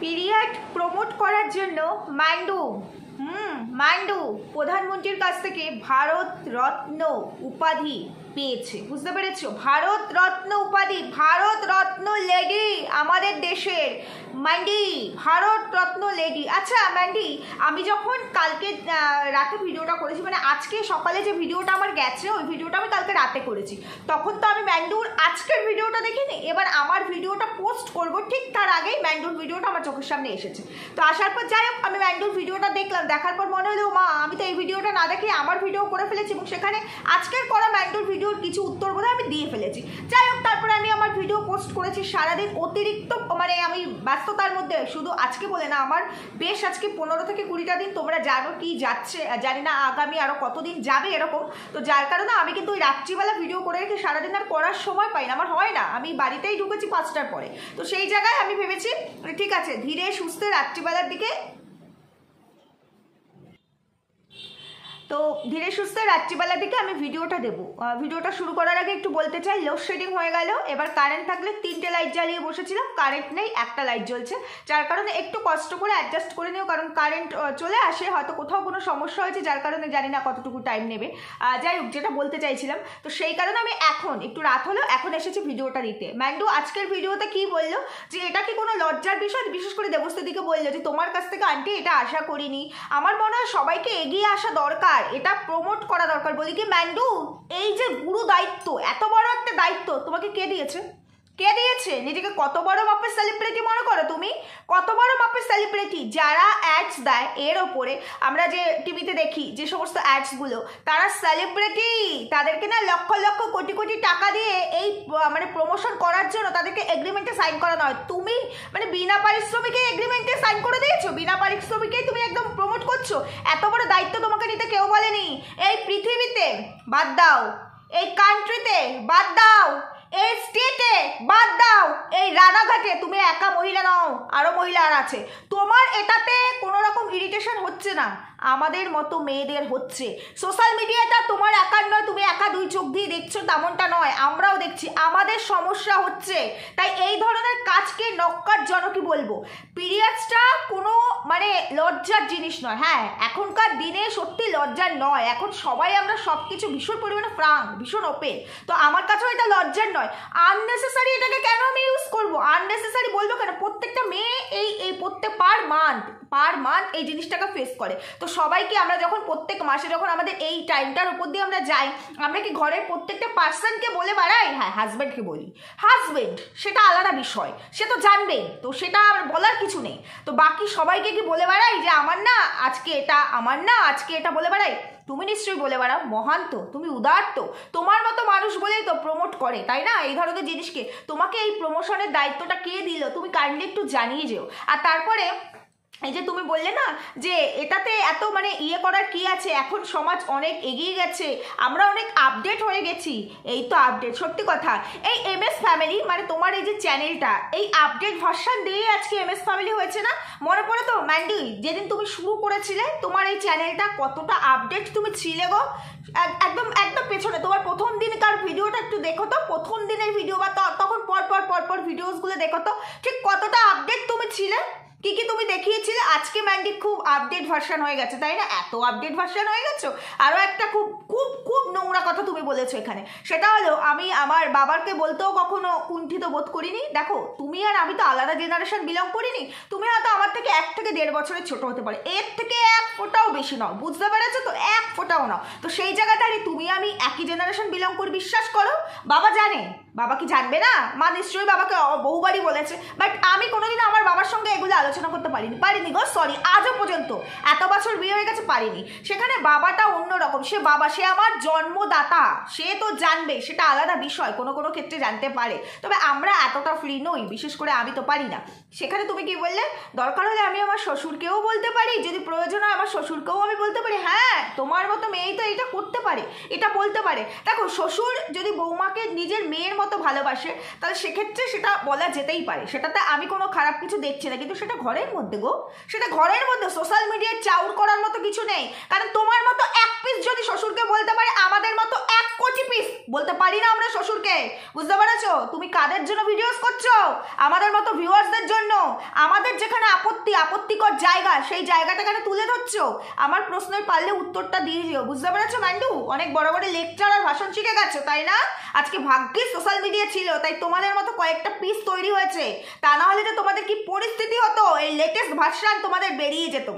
Period promote করার জন্য মান্ডু প্রধানমন্ত্রীর কাছ থেকে ভারত রত্ন উপাধি পেয়েছে। বুঝতে পেরেছো? ভারত রত্ন উপাধি, ভারত রত্ন লেডি আমাদের দেশের মান্ডি, ভারত রত্ন লেডি। আচ্ছা ম্যান্ডি, আমি যখন কালকে রাতে ভিডিওটা করেছি, মানে আজকে সকালে যে ভিডিওটা আমার গেছে ওই ভিডিওটা আমি কালকে রাতে করেছি, তখন তো আমি ম্যান্ডুর আজকের ভিডিওটা দেখিনি। এবার আমার ভিডিওটা পোস্ট করব ঠিক তার আগেই ম্যান্ডুর ভিডিওটা আমার চোখের সামনে এসেছে। তো আসার পর যাই হোক, আমি ম্যান্ডুর ভিডিওটা দেখলাম, দেখার পর মনে হলো মা আমি তো এই ভিডিওটা না দেখে আমার ভিডিও করে ফেলেছি এবং সেখানে আজকের করা ম্যান্ডুর ভিডিওর কিছু উত্তর বোধহয় আমি দিয়ে ফেলেছি। যাই হোক, তারপরে আমি আমার ভিডিও পোস্ট করেছি। সারাদিন অতিরিক্ত মানে আমি ব্যস্ততার মধ্যে, শুধু আজকে বলে না, আমার বেশ আজকে 15 থেকে 20টা দিন তোমরা জানো কি যাচ্ছে, জানি না আগামী আরো কতদিন যাবে এরকম। তো যার কারণে আমি কিন্তু ওই রাত্রিবেলা ভিডিও করে রেখে সারাদিন আর করার সময় পাই না, আমার হয় না। আমি বাড়িতেই ঢুকেছি 5টার পরে। তো সেই জায়গায় আমি ভেবেছি ঠিক আছে ধীরে সুস্থে রাত্রিবেলার দিকে, তো ধীরে সুস্থে রাত্রিবেলার দিকে আমি ভিডিওটা দেবো। ভিডিওটা শুরু করার আগে একটু বলতে চাই, লোডশেডিং হয়ে গেল। এবার কারেন্ট থাকলে 3টে লাইট জ্বালিয়ে বসেছিলাম, কারেন্ট নেই, একটা লাইট জ্বলছে, যার কারণে একটু কষ্ট করে অ্যাডজাস্ট করে নিও, কারণ কারেন্ট চলে আসে, হয়তো কোথাও কোনো সমস্যা হয়েছে, যার কারণে জানি না কতটুকু টাইম নেবে। যাই হোক, যেটা বলতে চাইছিলাম, তো সেই কারণে আমি এখন একটু রাত হলো এখন এসেছি ভিডিওটা দিতে। ম্যান্ডু আজকের ভিডিওতে কি বললো যে এটা কি কোনো লজ্জার বিষয়, বিশেষ করে দেবস্তুতিকে বললো যে তোমার কাছ থেকে আন্টি এটা আশা করিনি। আমার মনে হয় সবাইকে এগিয়ে আসা দরকার, এটা প্রমোট করা দরকার। বলি কি ম্যান্ডু, এই যে গুরু দায়িত্ব, এত বড় একটা দায়িত্ব তোমাকে কে দিয়েছে? কে দিয়েছে? নিজেকে কত বড় মাপের সেলিব্রিটি মনে করো তুমি? কত বড় মাপের সেলিব্রিটি? যারা অ্যাডস দেয় এর ওপরে, আমরা যে টিভিতে দেখি যে সমস্ত অ্যাডসগুলো, তারা সেলিব্রিটি, তাদেরকে না লক্ষ লক্ষ কোটি কোটি টাকা দিয়ে এই মানে প্রমোশন করার জন্য তাদেরকে এগ্রিমেন্টে সাইন করানো হয়। তুমি মানে বিনা পারিশ্রমিকে এগ্রিমেন্টে সাইন করে দিয়েছো, বিনা পারিশ্রমিকেই তুমি একদম প্রমোট করছো। এত বড় দায়িত্ব তোমাকে নিতে কেউ বলেনি। এই পৃথিবীতে বাদ দাও, এই কান্ট্রিতে বাদ দাও, এই স্টেটে বাদ দাও, এই রানাঘাটে তুমি একা মহিলা নও, আরো মহিলা আর আছে। তোমার এটাতে কোনো রকম ইরিটেশন হচ্ছে না, আমাদের মতো মেয়েদের হচ্ছে। সোশ্যাল মিডিয়াটা তোমার একার নয়, তুমি একা 2 চোখ দিয়ে দেখছো তেমনটা নয়, আমরাও দেখছি, আমাদের সমস্যা হচ্ছে। তাই এই ধরনের কাজকে নক্কারজনকই বলবো। পিরিয়ডসটা কোনো মানে লজ্জার জিনিস নয়। হ্যাঁ, এখনকার দিনে সত্যি লজ্জার নয়, এখন সবাই আমরা সব কিছু ভীষণ পরিমাণে ফ্রাঙ্ক, ভীষণ ওপেন। তো আমার কাছেও এটা লজ্জার নয়। আননেসেসারি এটাকে কেন আমি ইউজ করবো? আননেসেসারি বলবো কেন? প্রত্যেকটা মেয়ে এই প্রত্যেক পার মান্থ এই জিনিসটাকে ফেস করে। তো সবাইকে আমরা যখন প্রত্যেক মাসে যখন আমাদের এই টাইমটার উপর দিয়ে আমরা যাই, আমরা কি ঘরের প্রত্যেকটা পার্সনকে বলে বেড়াই? হ্যাঁ, হাজব্যান্ডকে বলি। হাজব্যান্ড সেটা আলাদা বিষয়, সে তো জানবে, তো সেটা বলার কিছু নেই। তো বাকি সবাইকে কি বলে বেড়াই যে আমার না আজকে এটা, আমার না আজকে এটা বলে বেড়াই? তুমি নিশ্চয়ই বলে বেড়াও। মহান তো তুমি, উদার তো, তোমার মতো মানুষ বলেই তো প্রমোট করে, তাই না? এই ধরনের জিনিসকে তোমাকে এই প্রমোশনের দায়িত্বটা কে দিল তুমি কাইন্ডলি একটু জানিয়ে যেও। আর তারপরে এই যে তুমি বললে না যে এটাতে এত মানে ইয়ে করার কি আছে, এখন সমাজ অনেক এগিয়ে গেছে, আমরা অনেক আপডেট হয়ে গেছি। এই তো আপডেট, সত্যি কথা। এই MS ফ্যামিলি মানে তোমার এই যে চ্যানেলটা, এই আপডেট ভার্সন দিয়ে আজকে MS ফ্যামিলি হয়েছে না? মনে পড়ে তো ম্যান্ডি, যেদিন তুমি শুরু করেছিলে তোমার এই চ্যানেলটা, কতটা আপডেট তুমি ছিলে গো। একদম একদম পেছনে তোমার প্রথম দিনকার ভিডিওটা একটু দেখো তো, প্রথম দিনের ভিডিও বা তখন পর ভিডিওসগুলো দেখো তো, ঠিক কতটা আপডেট তুমি ছিলে, কি কি তুমি দেখিয়েছিলে। আজকে ম্যান্ডি খুব আপডেট ভার্সন হয়ে গেছে, তাই না? এত আপডেট ভার্সন হয়ে গেছো। আরও একটা খুব খুব খুব নোংরা কথা তুমি বলেছো এখানে, সেটা হলো আমি আমার বাবাকে বলতেও কখনো কুণ্ঠিত বোধ করিনি। দেখো, তুমি আর আমি তো আলাদা জেনারেশন বিলং করিনি। তুমি হয়তো আমার থেকে 1 থেকে 1.5 বছরের ছোট হতে পারে, এর থেকে 1 ফোঁটাও বেশি নাও, বুঝতে পেরেছো তো? 1 ফোঁটাও নাও। তো সেই জায়গাটারই তুমি আমি একই জেনারেশন বিলং করি, বিশ্বাস করো। বাবা জানে, বাবা কি জানবে না? মা নিশ্চয়ই বাবাকে বহুবারই বলেছে, বাট আমি কোনোদিন আমার বাবার সঙ্গে এগুলো আলোচনা করতে পারিনি গো, সরি। আজও পর্যন্ত এত বছর বিয়ে হয়ে গেছে পারিনি। সেখানে বাবাটা অন্যরকম, সে বাবা, সে আমার জন্মদাতা, সে তো জানবে, সেটা আলাদা বিষয়, কোনো কোনো ক্ষেত্রে জানতে পারে। তবে আমরা এতটা ফ্রি নই, বিশেষ করে আমি তো পারি না। সেখানে তুমি কি বললে, দরকার হলে আমি আমার শ্বশুরকেও বলতে পারি, যদি প্রয়োজন হয় আমার শ্বশুরকেও আমি বলতে পারি। হ্যাঁ, তোমার মতো মেয়েই তো এটা করতে পারে, এটা বলতে পারে। দেখো, শ্বশুর যদি বৌমাকে নিজের মেয়ের মতো ভালোবাসে, তাহলে সেক্ষেত্রে সেটা বলা যেতেই পারে, সেটাতে আমি কোনো খারাপ কিছু দেখছি না। কিন্তু সেটা ঘরের মধ্যে গো, সেটা ঘরের মধ্যে। সোশ্যাল মিডিয়ায় চাউর করার মতো কিছু নেই। কারণ তোমার মতো এক পিস যদি শ্বশুরকে বলতে পারে, আমাদের মতো 1 কোটি পিস বলতে পারি না আমরা শ্বশুরকে। বুঝতে পারছো? তুমি কাদের জন্য ভিডিওস করছো? আমাদের মতো ভিউয়ার্সদের জন্য। আমাদের যেখানে আপত্তিকর জায়গা, সেই জায়গাটা কেন তুলে ধরছো? আমার প্রশ্নের পারলে উত্তরটা দিয়ে দিও। বুঝতে পেরেছো মান্ডু? অনেক বড় বড় লেকচার আর ভাষণ শিখে গেছো, তাই না? আজকে ভাগ্যিস সোশ্যাল মিডিয়া ছিল, তাই তোমাদের মতো কয়েকটা পিস তৈরি হয়েছে। তা না হলে যে তোমাদের কি পরিস্থিতি হতো, এই লেটেস্ট ভার্সন তোমাদের বেরিয়ে যেত।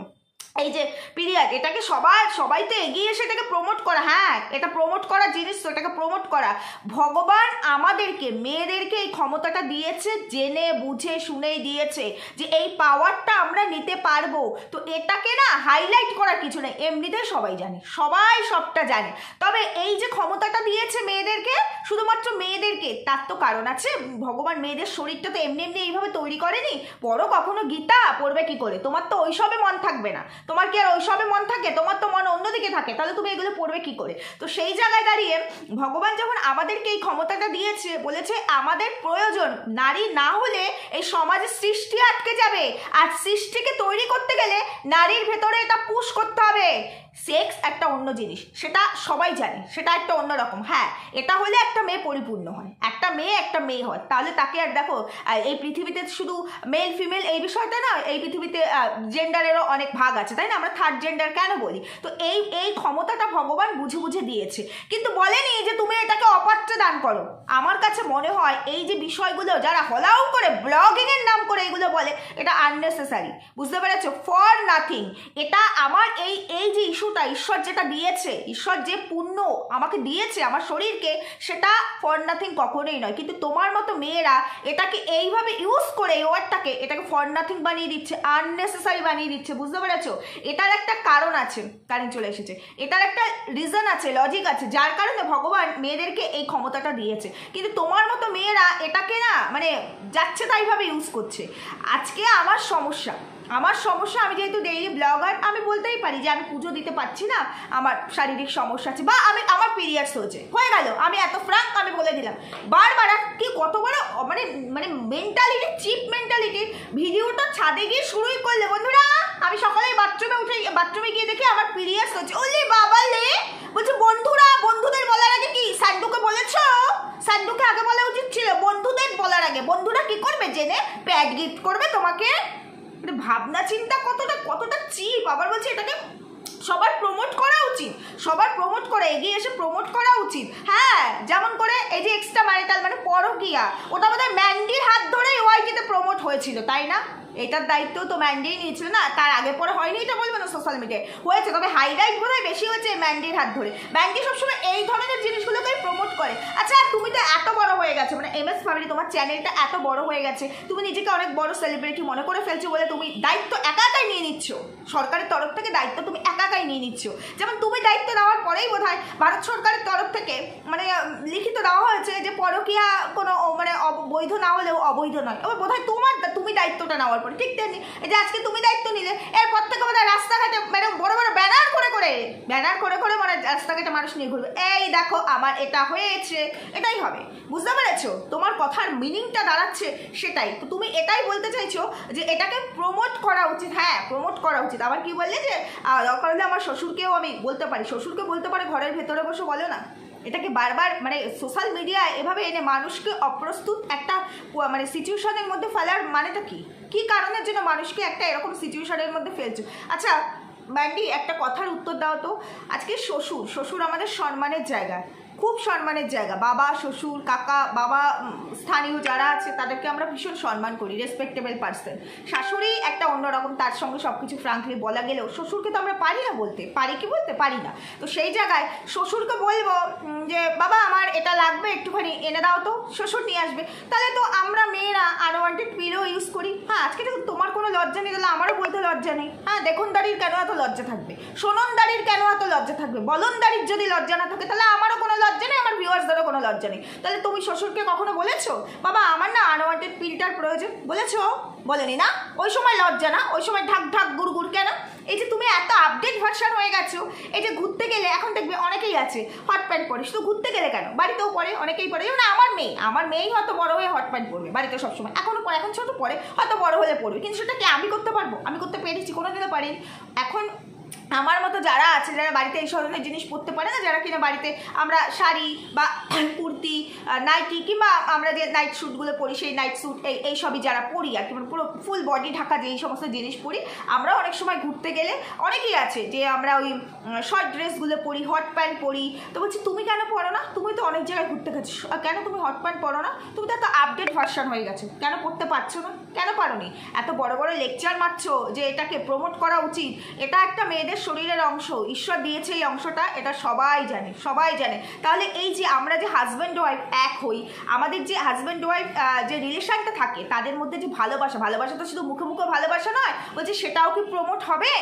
এই যে পিরিয়ড, এটাকে সবাই তো এগিয়ে এসে এটাকে প্রমোট করা। হ্যাঁ, এটা প্রমোট করা জিনিস তো, এটাকে প্রমোট করা। ভগবান আমাদেরকে, মেয়েদেরকে এই ক্ষমতাটা দিয়েছে, জেনে বুঝে শুনেই দিয়েছে যে এই পাওয়ারটা আমরা নিতে পারবো। তো এটাকে না হাইলাইট করার কিছু নেই, এমনিতেই সবাই জানে, সবাই সবটা জানে। তবে এই যে ক্ষমতাটা দিয়েছে মেয়েদেরকে, শুধুমাত্র মেয়েদেরকে, তার তো কারণ আছে। ভগবান মেয়েদের শরীরটা তো এমনি এইভাবে তৈরি করেনি। পড়ো কখনো গীতা, পড়বে কি করে? তোমার তো ওইসবে মন থাকবে না। তোমার কি আর ওইসবে মন থাকে? তোমার তো মন অন্যদিকে থাকে, তাহলে তুমি এগুলো পড়বে কি করে? তো সেই জায়গায় দাঁড়িয়ে ভগবান যখন আমাদেরকে এই ক্ষমতাটা দিয়েছে, বলেছে আমাদের প্রয়োজন, নারী না হলে এই সমাজের সৃষ্টি আটকে যাবে। আর সৃষ্টিকে তৈরি করতে গেলে নারীর ভেতরে এটা পুশ করতে হবে। সেক্স একটা অন্য জিনিস, সেটা সবাই জানে, সেটা একটা অন্যরকম। হ্যাঁ, এটা হলে একটা মেয়ে পরিপূর্ণ হয়, একটা মেয়ে হয়। তাহলে তাকে আর দেখো, এই পৃথিবীতে শুধু মেল ফিমেল এই বিষয়টা না, এই পৃথিবীতে জেন্ডারেরও অনেক ভাগ আছে, তাই না? আমরা থার্ড জেন্ডার কেন বলি? তো এই ক্ষমতাটা ভগবান বুঝে দিয়েছে, কিন্তু বলেনি যে তুমি এটাকে অপাত্রে দান করো। আমার কাছে মনে হয় এই যে বিষয়গুলো যারা হলাও করে ব্লগিং এর নাম করে এগুলো বলে, এটা আননেসেসারি। বুঝতে পেরেছো? For nothing. এটা আমার এই যে ইস্যুটা, ঈশ্বর যেটা দিয়েছে, ঈশ্বর যে পুণ্য আমাকে দিয়েছে আমার শরীরকে, সেটা ফর নাথিং কখনোই নয়। কিন্তু তোমার মতো মেয়েরা এটাকে এইভাবে ইউজ করে, এই ওয়ার্ডটাকে, এটাকে ফর নাথিং বানিয়ে দিচ্ছে, আননেসেসারি বানিয়ে দিচ্ছে। বুঝতে পেরেছো? এটার একটা কারণ আছে, কারেন্ট চলে এসেছে, এটার একটা রিজন আছে, লজিক আছে, যার কারণে ভগবান মেয়েদেরকে এই ক্ষমতাটা দিয়েছে। কিন্তু তোমার মতো মেয়েরা এটাকে না, মানে যাচ্ছে তাইভাবে ইউজ করছে। আজকে আমার সমস্যা, আমি যেহেতু ডেইলি ব্লগার, আমি বলতেই পারি যে আমি পুজো দিতে পারছি না, আমার শারীরিক সমস্যা আছে, বা আমার পিরিয়ডস হয়ে গেল, আমি এত ফ্রাঙ্ক আমি বলে দিলাম। বারবার কি কত বড় মানে মেন্টালিটি, চিপ মেন্টালিটি। ভিডিওটা ছাদে গিয়ে শুরুই করলে বন্ধুরা, আমি সকালে বাথরুমে গিয়ে দেখি আমার পিরিয়ডস হচ্ছে। ওলে বাবা লে, বলছে বন্ধুরা, বন্ধুদের বলার আগে কি সান্ডুকে বলেছো? সান্ডুকে আগে বলা উচিত ছিল, বন্ধুদের বলার আগে। বন্ধুরা কি করবে? জেনে প্যাড গিফট করবে তোমাকে। ভাবনা চিন্তা কতটা চিপ। আবার বলছে এটাকে সবার প্রমোট করা উচিত, সবার প্রমোট করে এগিয়ে এসে প্রমোট করা উচিত। হ্যাঁ, যেমন করে এই যে এক্সট্রা ম্যারিটাল মানে পরকীয়া, ওটা বোধহয় ম্যান্ডির হাত ধরেই ওয়াইটিতে প্রমোট হয়েছিল, তাই না? এটার দায়িত্ব তো ম্যান্ডিই নিয়েছিল না, তার আগে পরে হয়নি এটা বলবো না, সোশ্যাল মিডিয়ায় হয়েছে। তবে হাইলাইট বোধহয় বেশি হয়েছে ম্যান্ডির হাত ধরে। ম্যান্ডি সবসময় এই ধরনের জিনিসগুলোকে প্রমোট করে। আচ্ছা, তুমি তো এত বড় হয়ে গেছো, মানে MS ফ্যামিলি, তোমার চ্যানেলটা এত বড় হয়ে গেছে, তুমি নিজেকে অনেক বড় সেলিব্রিটি মনে করে ফেলছো বলে তুমি দায়িত্ব একাই নিয়ে নিচ্ছ। সরকারের তরফ থেকে দায়িত্ব তুমি একাই নিয়ে নিচ্ছ। যেমন তুমি দায়িত্ব দেওয়ার পরেই বোধহয় ভারত সরকারের তরফ থেকে মানে লিখিত দেওয়া হয়েছে যে পরকীয়া কোনো মানে বৈধ না হলেও অবৈধ নয়। এবার বোধহয় তুমি দায়িত্বটা নেওয়ার পরে ঠিক তেমনি এই যে আজকে তুমি দায়িত্ব নিলে, এরপর থেকে বোধহয় রাস্তাঘাটে মানে বড় বড় ব্যানার করে মানে রাস্তাঘাটে মানুষ নিয়ে ঘুরবে, এই দেখো আমার এটা হয়েছে। এটাই হবে। বুঝতে পেরেছো? তোমার কথার মিনিংটা দাঁড়াচ্ছে সেটাই। তো তুমি এটাই বলতে চাইছো যে এটাকে প্রমোট করা উচিত। হ্যাঁ, প্রমোট করা উচিত। আবার কি বললে যে দরকার হলে আমার শ্বশুরকেও আমি বলতে পারি, শ্বশুরকে বলতে পারে ঘরের ভেতরে বসে বলো না। এটাকে বারবার মানে সোশ্যাল মিডিয়ায় এভাবে এনে মানুষকে অপ্রস্তুত একটা মানে সিচুয়েশনের মধ্যে ফেলার মানেটা কি কারণের জন্য মানুষকে একটা এরকম সিচুয়েশনের মধ্যে ফেলছো? আচ্ছা ম্যান্ডি, একটা কথার উত্তর দাও তো। আজকে শ্বশুর আমাদের সম্মানের জায়গা, খুব সম্মানের জায়গা। বাবা, শ্বশুর, কাকা, বাবা, স্থানীয় যারা আছে তাদেরকে আমরা ভীষণ সম্মান করি, রেসপেক্টেবল পার্সন। শাশুড়ি একটা অন্যরকম, তার সঙ্গে সব কিছু ফ্রাঙ্কলি বলা গেলেও শ্বশুরকে তো আমরা পারি না বলতে, পারি না। তো সেই জায়গায় শ্বশুরকে বলবো যে বাবা আমার এটা লাগবে, একটুখানি এনে দাও তো, শ্বশুর নিয়ে আসবে। তাহলে তো আমরা মেয়েরা আনওয়ান্টেড পিলও ইউজ করি। হ্যাঁ, আজকে দেখুন তোমার কোনো লজ্জা নেই, তাহলে আমারও বলতে লজ্জা নেই। হ্যাঁ, দেখুনদারির কেন এত লজ্জা থাকবে? শোননদারির কেন এত লজ্জা থাকবে? বলনদারির যদি লজ্জা না থাকে, তাহলে আমারও কোনো লজ্জা নেই, আমার ভিউয়ার্সদেরও কোনো লজ্জা নেই। তাহলে তুমি শ্বশুরকে কখনো বলেছো বাবা আমার না আনওয়ান্টেড পিলটার প্রয়োজন? বলেছো? বলেনি না? ওই সময় লজ্জা না, ওই সময় ঢাক ঢাক গুড় কেন? এই যে তুমি এত আপডেট ভার্সন হয়ে গেছো, এই যে ঘুরতে গেলে এখন দেখবে অনেকেই আছে হট প্যান্ট পরে, শুধু ঘুরতে গেলে কেন, বাড়িতেও পরে, অনেকেই পরে। যেমন আমার মেয়েই হয়তো বড় হয়ে হট প্যান্ট পরবে বাড়িতে সবসময়, এখনো পরে, এখন ছোট পরে, হয়তো বড় হলে পরবে, কিন্তু সেটা কি আমি করতে পারবো? আমি করতে পেরেছি? কোনোদিনও পারিনি। এখন আমার মতো যারা আছে, যারা বাড়িতে এই ধরনের জিনিস পরতে পারে না, যারা কিনা বাড়িতে আমরা শাড়ি বা কুর্তি, নাইটি, কিংবা আমরা যে নাইট স্যুটগুলো পরি, সেই নাইট স্যুট এই সবই যারা পরি আর কি, মানে পুরো ফুল বডি ঢাকা যে এই সমস্ত জিনিস পরি, আমরা অনেক সময় ঘুরতে গেলে অনেকেই আছে যে আমরা ওই শর্ট ড্রেসগুলো পরি, হট প্যান্ট পরি। তো বলছি তুমি কেন পরো না? তুমি তো অনেক জায়গায় ঘুরতে গেছো, কেন তুমি হট প্যান্ট পরো না? তুমি তো এত আপডেট ভার্সন হয়ে গেছো, কেন পড়তে পারছো না? কেন পারোনি? এত বড় বড় লেকচার মারছো যে এটাকে প্রমোট করা উচিত, এটা একটা মেয়েদের শরীরের অংশ, ঈশ্বর দিয়েছে এই অংশটা, এটা সবাই জানে, সবাই জানে। তাহলে এই যে আমরা যে হাজব্যান্ড ওয়াইফ এক হই, আমাদের যে হাজব্যান্ড ওয়াইফ যে রিলেশনটা থাকে, তাদের মধ্যে যে ভালোবাসা, ভালোবাসা তো শুধু মুখে মুখে ভালোবাসা নয়, বলছে সেটাও কি প্রমোট হবে?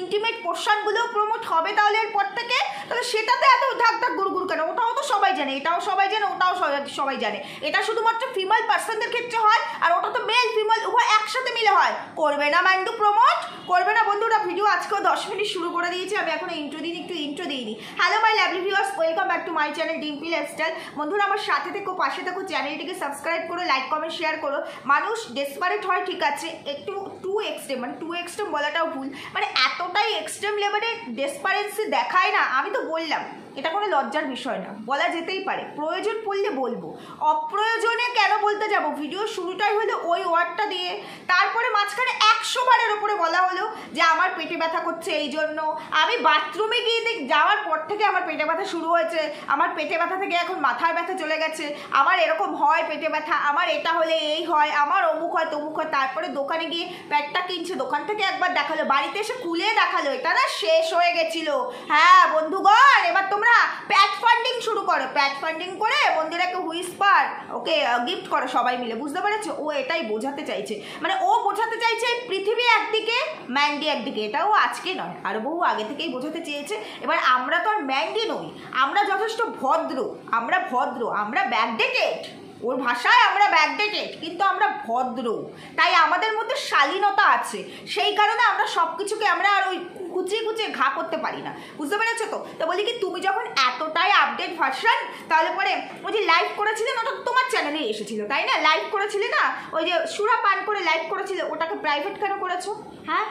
ইন্টিমেট পোর্শনগুলোও প্রমোট হবে তাহলে এরপর থেকে? তাহলে সেটাতে এত ঢাক ঢাক গুড় কেন? ওটাও তো সবাই জানে, এটাও সবাই জানে, ওটাও সবাই জানে। এটা শুধুমাত্র ফিমেল পার্সনদের ক্ষেত্রে হয়, আর ওটা তো মেল ফিমেল উভয় একসাথে মিলে হয়। করবে না মাইন্ডু প্রমোট? করবে না বন্ধুরা? ভিডিও আজকেও 10 মিনিট শুরু করে দিয়েছি, আমি এখন ইন্ট্রো দিন, একটু ইন্ট্রো দিইনি। Hello my lovely viewers, welcome back to my channel Dimpy lifestyle. বন্ধুরা আমার সাথে থেকো, পাশে থেকো, চ্যানেলটিকে সাবস্ক্রাইব করো, লাইক কমেন্ট শেয়ার করো। মানুষ ডেসপারেট হয় ঠিক আছে, একটু টু এক্সট্রিম, মানে টু এক্সট্রিম বলাটাও ভুল, মানে এতটাই এক্সট্রিম লেভেলে ডেসপারেন্সি দেখায় না। আমি তো বললাম এটা কোনো লজ্জার বিষয় না, বলা যেতেই পারে, প্রয়োজন পড়লে বলবো, অপ্রয়োজনে কেন বলতে যাব? ভিডিও শুরুটাই হলো ওই ওয়ার্ডটা দিয়ে, তারপরে মাঝখানে 100 বারের ওপরে বলা হলো যে আমার পেটে ব্যথা করছে এই জন্য। আমি বাথরুমে গিয়ে যাওয়ার পর থেকে আমার পেটে ব্যথা শুরু হয়েছে, আমার পেটে ব্যথা থেকে এখন মাথার ব্যথা চলে গেছে, আমার এরকম হয় পেটে ব্যথা, আমার এটা হলে এই হয়, আমার অমুক হয় তমুক হয়। তারপরে দোকানে গিয়ে প্যাডটা কিনছে, দোকান থেকে একবার দেখালো, বাড়িতে এসে খুলে দেখালো, এটা না শেষ হয়ে গেছিল। হ্যাঁ বন্ধুগণ, এবার তোমরা প্যাড ফান্ডিং শুরু করো, প্যাড ফান্ডিং করে বন্ধুরাকে হুইসপার ওকে গিফট করো সবাই মিলে। বুঝতে পেরেছো? ও এটাই বোঝাতে চাইছে, মানে ও বোঝাতে চাইছে পৃথিবী একদিকে, ম্যান্ডি একদিকে। এটাও আজকে নয়, আরো বহু আগে থেকেই বোঝাতে চেয়েছে। এবার আমরা তো আর ম্যান্ডি নই, আমরা যথেষ্ট ভদ্র, আমরা ব্যাকডেটেড, ওর ভাষায় আমরা ব্যাকডেটেড, কিন্তু আমরা ভদ্র, তাই আমাদের মধ্যে শালীনতা আছে। সেই কারণে আমরা সব কিছুকে আমরা আর ওই কুচিয়ে কুচিয়ে ঘা করতে পারি না। বুঝতে পেরেছো তো? তো বলি কি, তুমি যখন এতটাই আপডেট ভার্সন, তাহলে পরে ওই যে লাইভ করেছিলে না, ওটা তোমার চ্যানেলে এসেছিল তাই না? লাইভ করেছিলে না, ওই যে সুরা পান করে লাইভ করেছিলে, ওটাকে প্রাইভেট কেন করেছো? হ্যাঁ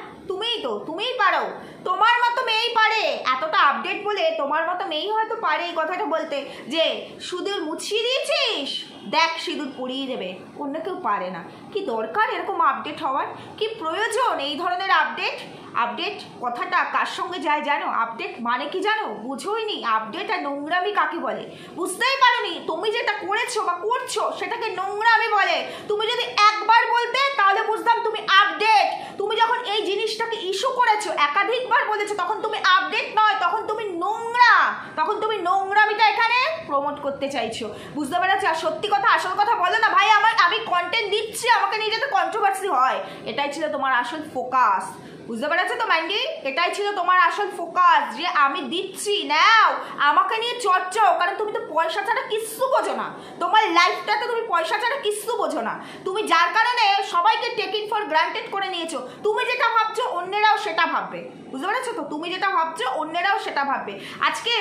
তুমিই পারো, তোমার মতো মেয়েই পারে। এতটা আপডেট বলে তোমার মতো মেয়েই হয়তো পারে এই কথাটা বলতে যে সিঁদুর মুছিয়ে দিয়েছিস, দেখ সিঁদুর পরিয়ে দেবে, অন্য কেউ পারে না। কি দরকার এরকম আপডেট হওয়ার? কি প্রয়োজন এই ধরনের আপডেট? আপডেট কথাটা কার সঙ্গে যায় জানো? আপডেট মানে কি জানো? বুঝোইনি আপডেট আর নোংরামি কাকে বলে, বুঝতেই পারোনি। তুমি যেটা করেছো বা করছো সেটাকে নোংরামি বলে। তুমি যদি একবার বলতে তাহলে বুঝতাম তুমি আপডেট। তুমি যখন এই জিনিসটাকে ইস্যু করেছো, একাধিকবার বলেছো, তখন তুমি আপডেট নয়, তখন তুমি নোংরা, তখন তুমি নোংরামিটা এখানে প্রমোট করতে চাইছো। বুঝতে পেরেছো? আর সত্যি কথা, আসল কথা বলো না ভাই, আমি কন্টেন্ট দিচ্ছি, আমাকে নিয়ে যাতে কন্ট্রোভার্সি হয়, এটাই ছিল তোমার আসল ফোকাস। বুঝতে পেরেছো তো ম্যান্ডি? এটাই ছিল তোমার আসল ফোকাস, যে আমি দিচ্ছি, নাও আমাকে নিয়ে চর্চাও। কারণ তুমি তো পয়সা ছাড়া কিচ্ছু বোঝো না, তোমার লাইফটাতে তুমি পয়সা ছাড়া কিচ্ছু বোঝো না। তুমি যার কারণে সবাইকে টেকিং ফর গ্রান্টেড করে নিয়েছো। তুমি যেটা ভাবছো অন্যেরাও সেটা ভাববে। বুঝতে পেরেছো তো? তুমি যেটা ভাবছো অন্যেরাও সেটা ভাববে। আজকে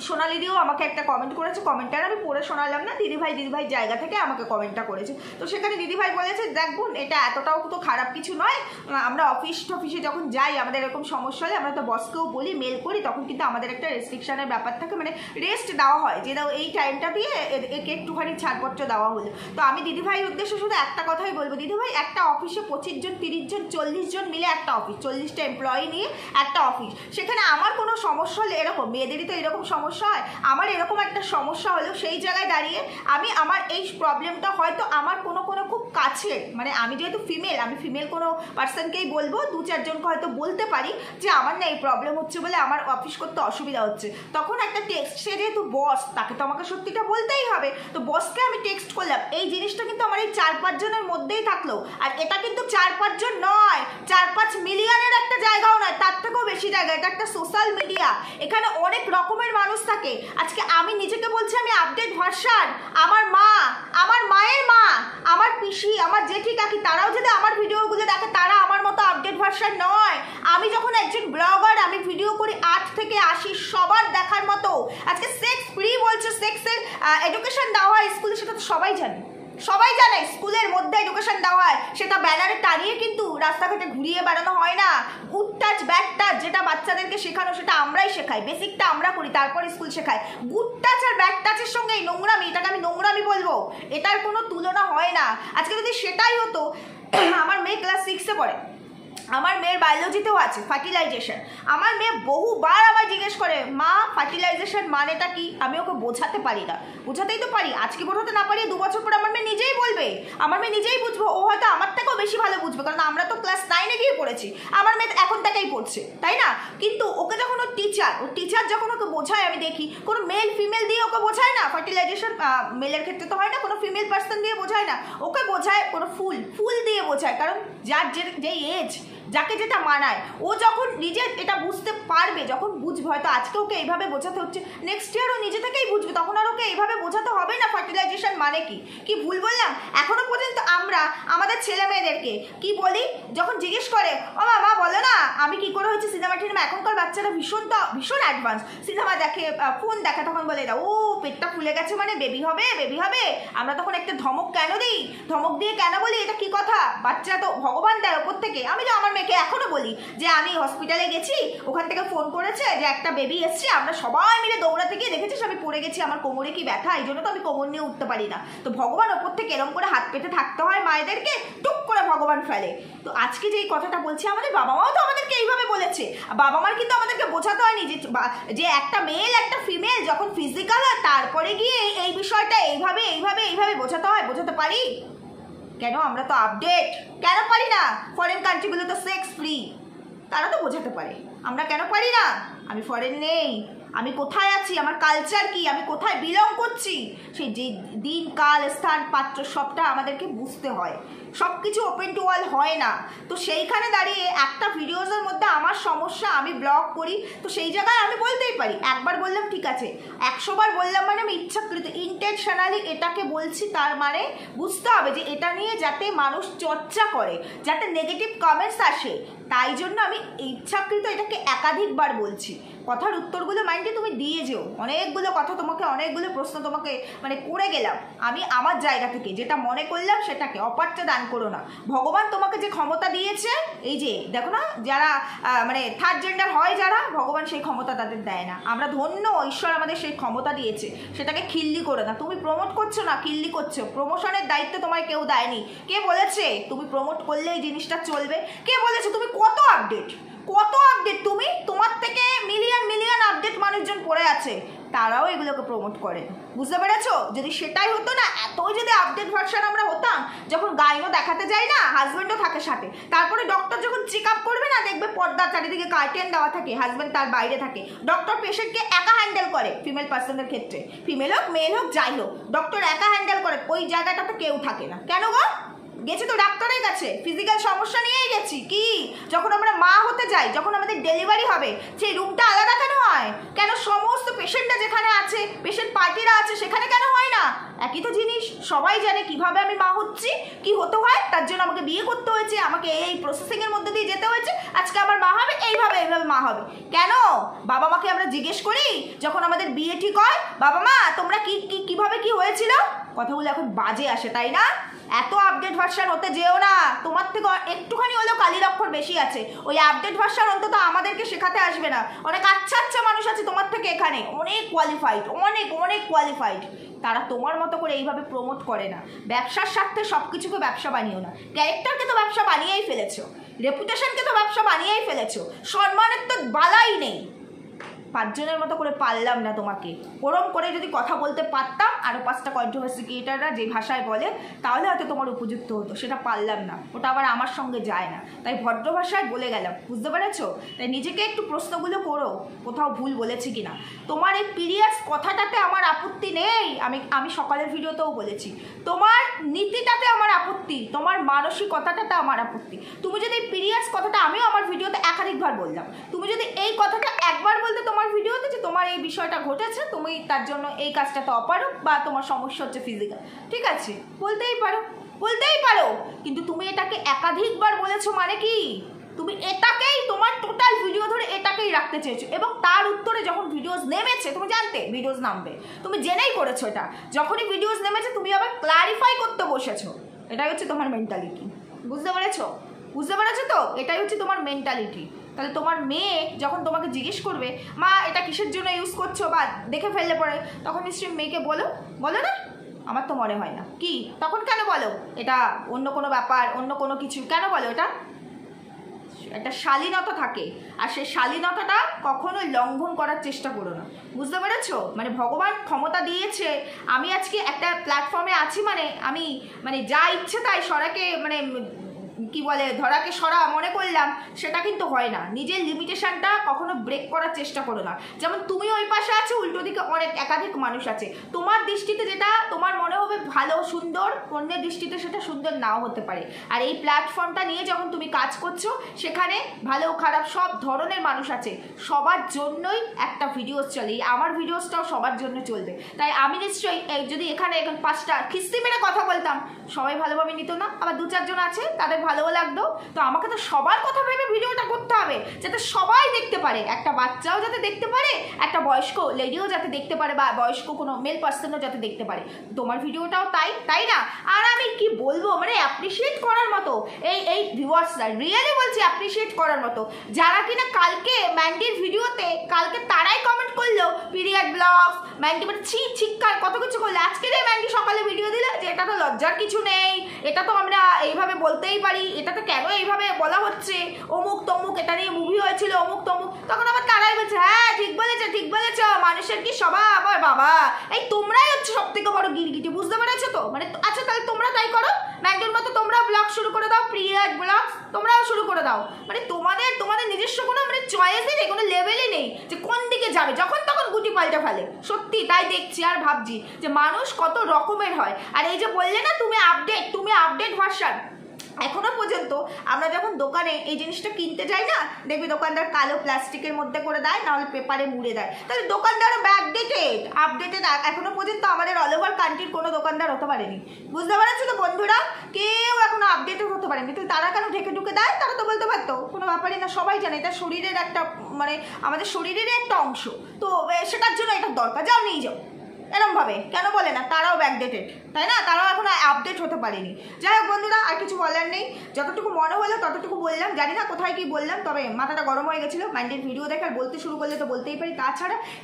সোনালিদিও আমাকে একটা কমেন্ট করেছে, কমেন্টটা আমি পড়ে শোনালাম না, দিদিভাই জায়গা থেকে আমাকে কমেন্টটা করেছে। তো সেখানে দিদিভাই বলেছে, দেখ বোন, এটা এতটাও তো খারাপ কিছু নয়, আমরা অফিসে যখন যাই, আমাদের এরকম সমস্যা হলে আমরা তো বসকেও বলি, মেল করি, তখন কিন্তু আমাদের একটা রেস্ট্রিকশনের ব্যাপার থাকে, মানে রেস্ট দেওয়া হয়, যে দাও এই টাইমটা দিয়ে একে একটুখানি ছাড়পত্র দেওয়া হলো। তো আমি দিদিভাইয়ের উদ্দেশ্যে শুধু একটা কথাই বলবো, দিদিভাই একটা অফিসে 25 জন 30 জন 40 জন মিলে একটা অফিস, 40টা এমপ্লয়ি নিয়ে একটা অফিস, সেখানে আমার কোনো সমস্যা হলে, এরকম মেয়েদেরই তো এরকম সমস্যা হয়, আমার এরকম একটা সমস্যা হলো, সেই জায়গায় দাঁড়িয়ে আমি আমার এই প্রবলেমটা হয়তো আমার কোনো খুব কাছের, মানে আমি যেহেতু ফিমেল, আমি ফিমেল কোনো পার্সনকেই বলবো, 2-4 জনকে হয়তো বলতে পারি যে আমার না এই প্রবলেম হচ্ছে বলে আমার অফিস করতে অসুবিধা হচ্ছে। তখন একটা টেক্সট, সে যেহেতু বস, তাকে তো আমাকে সত্যিটা বলতেই হবে। তো বসকে আমি টেক্সট করলাম, এই জিনিসটা কিন্তু আমার এই 4-5 জনের মধ্যেই থাকলো, আর এটা কিন্তু 4-5 জন নয়, 4-5 মিলিয়নের একটা জায়গাও নয়, তার থেকেও বেশি জায়গা। এটা একটা সোশ্যাল মিডিয়া, এখানে অনেক রকমের মানুষ থাকে। আজকে আমি নিজেকে বলছি আমি আপডেট ভার্সন, আমার মা, আমার মায়ের মা, আমার পিসি, আমার জেঠি কাকি, তারাও যদি আমার ভিডিওগুলো দেখে, তারা আমার মতো আপডেট ভার্সন নয়। আমি যখন সবার দেখার মতো। আজকে সেক্স ফ্রি বলছে, সেক্সের এডুকেশন দেওয়া হয় স্কুলে, সেটা তো সবাই জানে, সবাই জানে স্কুলের মধ্যে এডুকেশন দেওয়া হয়, সেটা ব্যানারে টানিয়ে কিন্তু রাস্তাঘাটে ঘুরিয়ে বেড়ানো হয় না। গুড টাচ ব্যাড টাচ যেটা বাচ্চাদেরকে শেখানো সেটা আমরাই শেখাই, বেসিকটা আমরা করি, তারপর স্কুল শেখায়। গুড টাচ আর ব্যাড টাচের সঙ্গে এই নোংরামি, এটাকে আমি নোংরামি বলবো, এটার কোনো তুলনা হয় না। আজকে যদি সেটাই হতো, আমার মেয়ে ক্লাস 6-এ পড়ে, আমার মেয়ের বায়োলজিতেও আছে ফার্টিলাইজেশন। আমার মেয়ে বহুবার আমায় জিজ্ঞেস করে, মা ফার্টিলাইজেশন মানেটা কি? আমি ওকে বোঝাতে পারি না। বোঝাতেই তো পারি, আজকে বোঝাতে না পারি 2 বছর পর আমার মেয়ে নিজেই বলবে, আমার মেয়ে নিজেই বুঝবো। ও হয়তো আমার থেকেও বেশি ভালো বুঝবে, কারণ আমরা তো ক্লাস 9-এ গিয়ে পড়েছি, আমার মেয়ে এখন থেকেই পড়ছে, তাই না? কিন্তু ওকে যখন ওর টিচার যখন ওকে বোঝায়, আমি দেখি কোনো মেল ফিমেল দিয়ে ওকে বোঝায় না। ফার্টিলাইজেশন মেলের ক্ষেত্রে তো হয় না, কোনো ফিমেল পার্সন দিয়ে বোঝায় না, ওকে বোঝায় কোনো ফুল দিয়ে বোঝায়। কারণ যার যে এজ, যাকে যেটা মানায়, ও যখন নিজে এটা বুঝতে পারবে, যখন বুঝবে, হয়তো আজকে ওকে এইভাবে বোঝাতে হচ্ছে, নেক্সট ইয়ার ও নিজে থেকেই বুঝবে, তখন আর ওকে এইভাবে বোঝাতে হবে না ফার্টিলাইজেশন মানে কি। কি ভুল বললাম? এখনো পর্যন্ত আমরা আমাদের ছেলে মেয়েদেরকে কি বলি, যখন জিজ্ঞেস করে, ও মা বলো না আমি কি করে হচ্ছে সিনেমা টিনেমা, এখনকার বাচ্চারা ভীষণ অ্যাডভান্স, সিনেমা দেখে, ফোন দেখে, তখন বলে এটা ও পেটটা ফুলে গেছে মানে বেবি হবে। আমরা তখন একটা ধমক কেন দিই, ধমক দিয়ে কেন বলি এটা কি কথা? বাচ্চা তো ভগবান দেয় ওপর থেকে। আমি তো আমার মেয়েকে এখনো বলি যে আমি হসপিটালে গেছি, ওখান থেকে ফোন করেছে যে একটা বেবি এসছে, আমরা সবাই মিলে দৌড়াতে গিয়ে দেখেছিস আমি পড়ে গেছি, আমার কোমরে কি ব্যথা, এই জন্য তো আমি কোমর নিয়ে উঠতে পারি না। তো ভগবান ওপর থেকে এরকম করে হাত পেতে থাকতে হয় মায়েদেরকে, টুক করে ভগবান ফেলে। তো আজকে যেই কথাটা বলছি, আমাদের বাবা মাও তো আমাদেরকে এইভাবে বলেছে। বাবা মার কিন্তু আমাদেরকে বোঝাতে হয়নি যে একটা মেল একটা ফিমেল যখন ফিজিক্যাল হয়, তারপরে গিয়ে এই বিষয়টা এইভাবে বোঝাতে হয়। বোঝাতে পারি কেন? আমরা তো আপডেট, কেন পারি না? ফরেন কান্ট্রিগুলো তো সেক্স ফ্রি, তারা তো বোঝাতে পারে, আমরা কেন পারি না? আমি ফরেন নেই, আমি কোথায় আছি, আমার কালচার কি, আমি কোথায় বিলং করছি, সেই যে দিন কাল স্থান পাত্র সবটা আমাদেরকে বুঝতে হয়। সব কিছু ওপেন টু অল হয় না। তো সেইখানে দাঁড়িয়ে একটা ভিডিওসের মধ্যে আমার সমস্যা, আমি ব্লগ করি, তো সেই জায়গায় আমি বলতেই পারি। একবার বললাম ঠিক আছে, 100 বার বললাম মানে আমি ইচ্ছাকৃত ইন্টেনশনালি এটাকে বলছি, তার মানে বুঝতে হবে যে এটা নিয়ে যাতে মানুষ চর্চা করে, যাতে নেগেটিভ কমেন্টস আসে, তাই জন্য আমি ইচ্ছাকৃত এটাকে একাধিকবার বলছি। কথার উত্তরগুলো মাইন্ডে তুমি দিয়ে যেও, অনেকগুলো কথা তোমাকে, অনেকগুলো প্রশ্ন তোমাকে মানে করে গেলাম। আমি আমার জায়গা থেকে যেটা মনে করলাম সেটাকে, অপারটা দান করো না। ভগবান তোমাকে যে ক্ষমতা দিয়েছে, এই যে দেখো না, যারা মানে থার্ড জেন্ডার হয় যারা, ভগবান সেই ক্ষমতা তাদের দেয় না। আমরা ধন্য, ঈশ্বর আমাদের সেই ক্ষমতা দিয়েছে, সেটাকে খিল্লি করো না। তুমি প্রমোট করছো না, খিল্লি করছো। প্রমোশনের দায়িত্ব তোমায় কেউ দেয়নি। কে বলেছে তুমি প্রমোট করলে এই জিনিসটা চলবে? কে বলেছে? তুমি কত আপডেট তুমি, তোমার থেকে মিলিয়ন আপডেট মানুষজন পড়ে আছে, তারাও এগুলোকে প্রমোট করে। বুঝতে পেরেছো? যদি সেটাই হতো না, এতই যদি আপডেট ভার্সন আমরা হতাম, যখন গাইনও দেখাতে যাই না, হাজব্যান্ডও থাকে সাথে, তারপরে ডক্টর যখন চেক আপ করবে না, দেখবে পর্দা চারিদিকে কার্টেন দেওয়া থাকে, হাজব্যান্ড তার বাইরে থাকে, ডক্টর পেশেন্টকে একা হ্যান্ডেল করে। ফিমেল পার্সনের ক্ষেত্রে, ফিমেল হোক মেল হোক যাই হোক, ডক্টর একা হ্যান্ডেল করে, ওই জায়গাটাতে কেউ থাকে না। কেন গো? গেছি তো ডাক্তারের কাছে, ফিজিক্যাল সমস্যা নিয়েই গেছি। কি যখন আমরা মা হতে যাই, যখন আমাদের ডেলিভারি হবে, সেই রুমটা আলাদা কেন হয়? কেন সমস্ত পেশেন্টরা যেখানে আছে, পেশেন্ট পার্টিরা আছে, সেখানে কেন হয় না? একই তো জিনিস। সবাই জানে কিভাবে আমি মা হচ্ছি, কি হতে হয়, তার জন্য আমাকে বিয়ে করতে হয়েছে, আমাকে এই প্রসেসিংয়ের মধ্যে দিয়ে যেতে হয়েছে, আজকে আমার মা হবে, এইভাবে মা হবে। কেন? বাবা মাকে আমরা জিজ্ঞেস করি যখন আমাদের বিয়ে ঠিক হয়, বাবা মা তোমরা কিভাবে কি হয়েছিল? কথাগুলো এখন বাজে আসে, তাই না? এত আপডেট ভার্সন হতে যেও না। তোমার থেকে একটুখানি হলেও কালির অক্ষর বেশি আছে, ওই আপডেট ভার্সন অন্তত আমাদেরকে শেখাতে আসবে না। অনেক আচ্ছা মানুষ আছে তোমার থেকে এখানে, অনেক কোয়ালিফাইড, অনেক কোয়ালিফাইড, তারা তোমার মতো করে এইভাবে প্রমোট করে না। ব্যবসার স্বার্থে সব কিছুকে ব্যবসা বানিও না। ক্যারেক্টারকে তো ব্যবসা বানিয়েই ফেলেছো, রেপুটেশনকে তো ব্যবসা বানিয়েই ফেলেছো, সম্মানের তো বালাই নেই। 5 জনের মতো করে পারলাম না তোমাকে। ওরম করে যদি কথা বলতে পারতাম, আরও 5টা কন্ট্রোভার্সি ক্রিয়েটাররা যে ভাষায় বলে, তাহলে হয়তো তোমার উপযুক্ত হতো। সেটা পারলাম না, ওটা আবার আমার সঙ্গে যায় না, তাই ভদ্র ভাষায় বলে গেলাম। বুঝতে পেরেছো? তাই নিজেকে একটু প্রশ্নগুলো করো, কোথাও ভুল বলেছি কিনা। তোমার এই পিরিয়ডস কথাটাতে আমার আপত্তি নেই, আমি সকালের ভিডিওতেও বলেছি। তোমার নীতিটাতে আমার আপত্তি, তোমার মানসিকতাটাতে আমার আপত্তি। তুমি যদি এই পিরিয়ডস কথাটা, আমিও আমার ভিডিওতে একাধিকবার বললাম, তুমি যদি এই কথাটা একবার বলতে তোমার ভিডিওতে যে তোমার এই বিষয়টা ঘটেছে, তুমি তার জন্য এই কাজটাতে অপারক, বা তোমার সমস্যা হচ্ছে ফিজিক্যাল, ঠিক আছে, বলতেই পারো, কিন্তু তুমি এটাকে একাধিকবার বলেছো মানে কি? তুমি এটাকেই তোমার টোটাল ভিডিও ধরে এটাকেই রাখতে চেয়েছো, এবং তার উত্তরে যখন ভিডিওস নেমেছে, তুমি জানতে ভিডিওস নামবে, তুমি জেনেই করেছো এটা, যখনই ভিডিওস নেমেছে তুমি আবার ক্লারিফাই করতে বসেছো। এটাই হচ্ছে তোমার মেন্টালিটি, বুঝতে পেরেছো? বুঝতে পেরেছো তো? এটাই হচ্ছে তোমার মেন্টালিটি। তাহলে তোমার মেয়ে যখন তোমাকে জিজ্ঞেস করবে মা এটা কিসের জন্য ইউজ করছো বা দেখে ফেললে পরে, তখন নিশ্চয়ই মেয়েকে বলো না আমার তো মনে হয় না। কি তখন কেন বলো এটা অন্য কোনো ব্যাপার, অন্য কোনো কিছু কেন বলো? এটা একটা শালীনতা থাকে, আর সেই শালীনতাটা কখনো লঙ্ঘন করার চেষ্টা করো না, বুঝতে পেরেছো? মানে ভগবান ক্ষমতা দিয়েছে, আমি আজকে একটা প্ল্যাটফর্মে আছি, আমি যা ইচ্ছে তাই সরাকে কি বলে ধরাকে সরা মনে করলাম, সেটা কিন্তু হয় না। নিজের লিমিটেশনটা কখনো ব্রেক করার চেষ্টা করো না। যেমন তুমি ওই পাশে আছো, উল্টো দিকে একাধিক মানুষ আছে, তোমার দৃষ্টিতে যেটা তোমার মনে হবে ভালো সুন্দর, অন্যের দৃষ্টিতে সেটা সুন্দর নাও হতে পারে। আর এই প্ল্যাটফর্মটা নিয়ে যখন তুমি কাজ করছো, সেখানে ভালো খারাপ সব ধরনের মানুষ আছে, সবার জন্যই একটা ভিডিওস চলে, আমার ভিডিওসটাও সবার জন্য চলবে। তাই আমি নিশ্চয়ই যদি এখানে এখন 5টা খিস্তি মেরে কথা বলতাম, সবাই ভালোভাবে নিত না। আবার 2-4 জন আছে তাদের ভালো লাগতো, তো আমাকে তো সবার কথা ভেবে ভিডিওটা করতে হবে, যাতে সবাই দেখতে পারে, একটা বাচ্চাও যাতে দেখতে পারে, একটা বয়স্ক লেডিও যাতে দেখতে পারে, বা বয়স্ক কোনো মেল পার্সনও যাতে দেখতে পারে। তোমার ভিডিওটাও তাই না? আর আমি কি বলবো, অ্যাপ্রিসিয়েট করার মতো এই ভিউয়ার্সরা, রিয়েলি বলছি অ্যাপ্রিসিয়েট করার মতো, যারা কিনা কালকে ম্যান্ডির ভিডিওতে কালকে তারাই কমেন্ট করলো পিরিয়ড ব্লগস, ম্যান্ডি ছিক্কার কত কিছু করলো, আজকে রে ম্যান্ডি সকালে ভিডিও দিলে যে এটা তো লজ্জার কিছু নেই, এটা তো আমরা এইভাবে বলতেই পারি, এটা তো কেন এইভাবে বলা হচ্ছে, অমুক তমুক, এটা নিয়ে মুভি হয়েছিল অমুক তমুক। তখন আবার তারাই বলছে হ্যাঁ ঠিক বলেছ, মানুষের কি স্বভাব, আবার বাবা এই তোমরাই হচ্ছে সব থেকে বড় গিরগিটি, বুঝতে পেরেছো তো? আচ্ছা তাহলে তোমরা তাই করো, ম্যান্ডির মতো তোমরা ব্লগ শুরু করে দাও, পিরিয়ড ব্লগ তোমরাও শুরু করে দাও। তোমাদের নিজস্ব কোনো চয়েসই নেই, কোনো লেভেলই নেই যে কোন দিকে যাবে, যখন তখন গুটি পাল্টে ফেলে। সত্যি তাই দেখছি আর ভাবছি যে মানুষ কত রকমের হয়। আর এই যে বললে না তুমি আপডেট ভার্সন, এখনো পর্যন্ত আমরা যখন দোকানে এই জিনিসটা কিনতে যাই না, দেখবি দোকানদার কালো প্লাস্টিকের মধ্যে করে দেয়, নাহলে পেপারে মুড়ে দেয়, তাহলে দোকানদারও আপডেটেড এখনো পর্যন্ত আমাদের অল ওভার কান্ট্রির কোনো দোকানদার হতে পারেনি, বুঝতে পারছো তো বন্ধুরা? কেউ এখনো আপডেটেড হতে পারেনি। তো তারা কেন ঢুকে দেয়? তারা তো বলতে পারতো কোনো ব্যাপারই না, সবাই জানে এটা শরীরের একটা আমাদের শরীরেরই একটা অংশ, তো সেটার জন্য এটা দরকার, যাও নিয়ে যাও, এরম ভাবে কেন বলে না? তারাও ব্যাকডেটেড, তাই না? তারাও এখন আপডেট হতে পারেনি। যাই হোক বন্ধুরা, আর কিছু বলার নেই, যতটুকু মনে হলো ততটুকু বললাম, জানি না কোথায় কি বললাম, তবে মাথাটা গরম হয়ে গেছিলো ম্যান্ডির ভিডিও দেখে, আর বলতে শুরু করলে তো বলতেই পারি।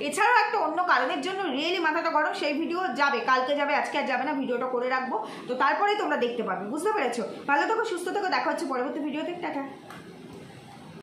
এছাড়াও একটা অন্য কারণের জন্য রিয়েলি মাথাটা গরম, সেই ভিডিও যাবে, কালকে যাবে, আজকে আর যাবে না, ভিডিওটা করে রাখবো, তো তারপরেই তোমরা দেখতে পাবে, বুঝতে পেরেছো? ভালো থেকো, সুস্থ থেকো, দেখা হচ্ছে পরবর্তী ভিডিওতে, টাটা।